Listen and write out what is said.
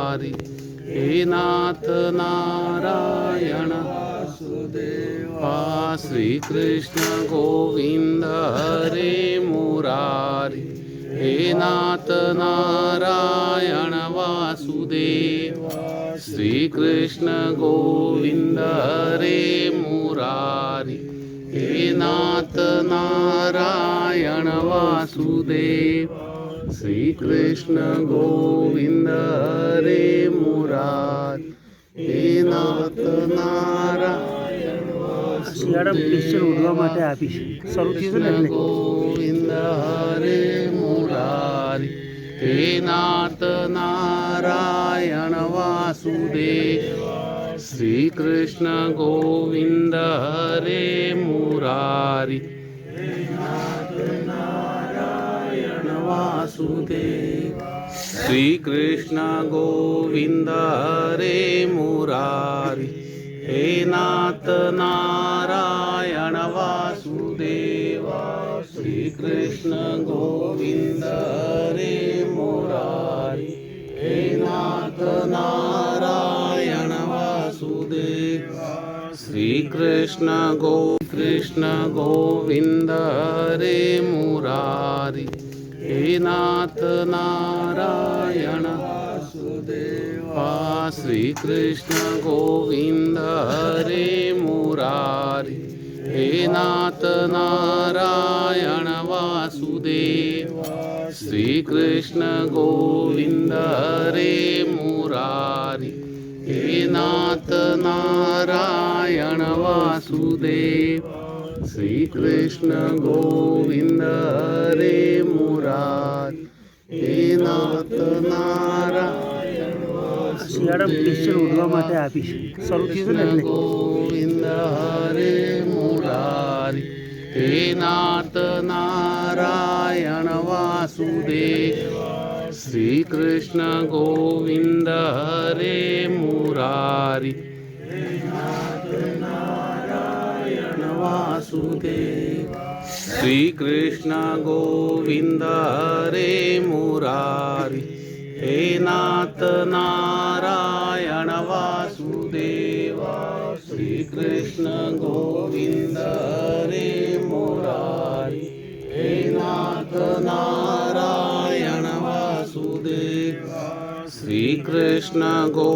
Murari हे नाथ Narayan Vasudeva Shri Krishna Govind हरे Murari हे नाथ Narayan Vasudeva Shri Krishna Govind हरे Murari हे नाथ Narayan Vasudeva Shri Krishna Govind हरे Murari हे नाथ Narayan Vasudeva Govind हरे Murari हे नाथ Narayan Vasudeva Shri Krishna Govind हरे Murari हे नाथ Narayan Vasudeva Shri Krishna Govind हरे Murari हे नाथ Narayan Vasudeva Shri Krishna Govind हरे Murari हे नाथ Narayan Vasudeva Shri Krishna Govind हरे Murari हे नाथ Narayan Vasudeva Shri Krishna Govind हरे Murari हे नाथ Narayan Vasudeva Shri Krishna Govind हरे Murari हे नाथ Narayan Vasudeva Shri Krishna Govind हरे Murari हे नाथ Narayan Vasudeva Krishna Govind हरे Murari हे नाथ Narayan Vasudeva Shri Krishna Govind हरे Murari हे नाथ Narayan Vasudeva Shri Krishna Govind हरे Murari हे नाथ Narayan Vasudeva Shri Krishna Govind हरे Murari हे नाथ Narayan Vasudeva Shri Krishna गो